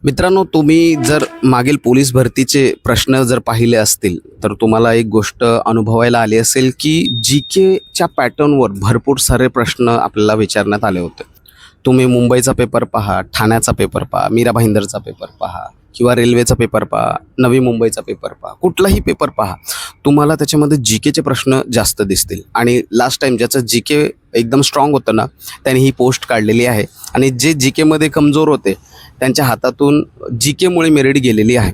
मित्रांनो, तुम्ही जर मागील पोलीस भरतीचे प्रश्न जर पाहिले असतील तर तुम्हाला एक गोष्ट अनुभवायला आली असेल की जी-केच्या पॅटर्नवर भरपूर सारे प्रश्न आपल्याला विचारण्यात आले होते. तुम्ही मुंबईचा पेपर पहा, ठाण्याचा पेपर पहा, मीरा भाईंदरचा पेपर पहा किंवा रेल्वेचा पेपर पहा, नवी मुंबईचा पेपर पहा, कुठलाही पेपर पहा, तुम्हाला त्याच्यामध्ये जी-केचे प्रश्न जास्त दिसतील. आणि लास्ट टाईम ज्याचं जी-के एकदम स्ट्रॉंग होतं ना, त्याने ही पोस्ट काढलेली आहे. आणि जे जी-केमध्ये कमजोर होते त्यांच्या हातातून जी-केमुळे मेरिट गेलेली आहे.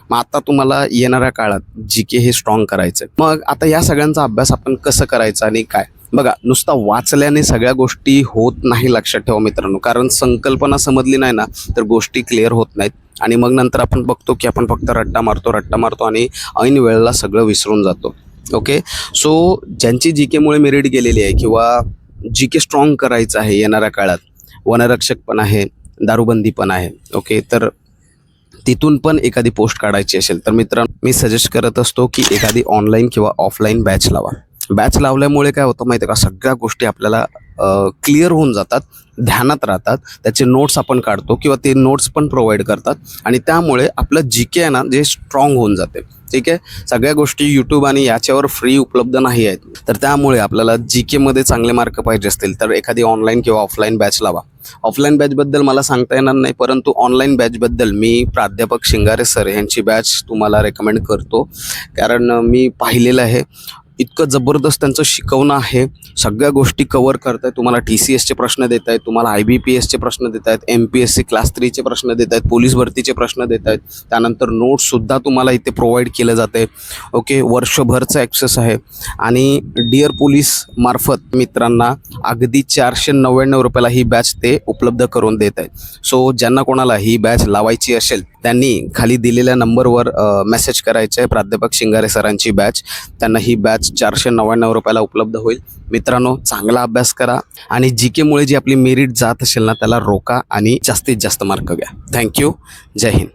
मग आता तुम्हाला येणाऱ्या काळात जी-के हे स्ट्रॉंग करायचं आहे. मग आता या सगळ्यांचा अभ्यास आपण कसं करायचा आणि काय? बघा, नुसता वाचल्याने सगळ्या गोष्टी होत नाही, लक्षात ठेवा मित्रांनो. कारण संकल्पना समजली नाही ना तर गोष्टी क्लिअर होत नाहीत. आणि मग नंतर आपण बघतो की आपण फक्त रट्टा मारतो आणि ऐन वेळेला सगळं विसरून जातो. ओके, सो ज्यांची जी-केमुळे मेरिट गेलेली आहे किंवा जी-के स्ट्रॉंग करायचं आहे येणाऱ्या काळात, वनरक्षक पण आहे, दारूबंदी पण आहे, ओके, तर तिथून पण एखादी पोस्ट काढायची असेल तर मित्रांनो, मी सजेस्ट करत असतो की एखादी ऑनलाईन किंवा ऑफलाईन बॅच लावा. बॅच लावल्यामुळे काय होतं माहिती आहे का, सगळ्या गोष्टी आपल्याला क्लिअर होऊन जातात, ध्यानात राहतात. त्याचे नोट्स आपण काढतो किंवा ते नोट्स पण प्रोव्हाइड करतात आणि त्यामुळे आपलं जी-के आहे ना, जे स्ट्रॉंग होऊन जाते. ठीक आहे, सगळ्या गोष्टी यूट्यूब आणि याच्यावर फ्री उपलब्ध नाही आहेत. तर त्यामुळे आपल्याला जी-केमध्ये चांगले मार्क पाहिजे असतील तर एखादी ऑनलाईन किंवा ऑफलाईन बॅच लावा. ऑफलाईन बॅचबद्दल मला सांगता येणार नाही, परंतु ऑनलाईन बॅचबद्दल मी प्राध्यापक शिंगारे सर यांची बॅच तुम्हाला रेकमेंड करतो. कारण मी पाहिलेलं आहे, इतकं जबरदस्त त्यांचं शिकवणं आहे. सगळ्या गोष्टी कवर करत आहेत. तुम्हाला TCSचे प्रश्न देत आहेत, तुम्हाला IBPSचे प्रश्न देत आहेत, MPSC क्लास 3चे प्रश्न देत आहेत, पोलीस भरतीचे प्रश्न देत आहेत. त्यानंतर नोट्ससुद्धा तुम्हाला इथे प्रोव्हाइड केलं जाते. ओके, वर्षभरचं ॲक्सेस आहे. आणि डिअर पोलीस मार्फत मित्रांना अगदी 499 रुपयाला ही बॅच ते उपलब्ध करून देत आहेत. सो ज्यांना कोणाला ही बॅच लावायची असेल त्यांनी खाली दिलेल्या नंबरवर मेसेज करायचं आहे, प्राध्यापक शिंगारे सरांची बॅच. त्यांना ही बॅच 499 रुपयाला उपलब्ध होईल. मित्रांनो, चांगला अभ्यास करा आणि जी-केमुळे जी आपली मेरिट जात असेल ना त्याला रोका आणि जास्तीत जास्त मार्क घ्या. थँक्यू. जय हिंद.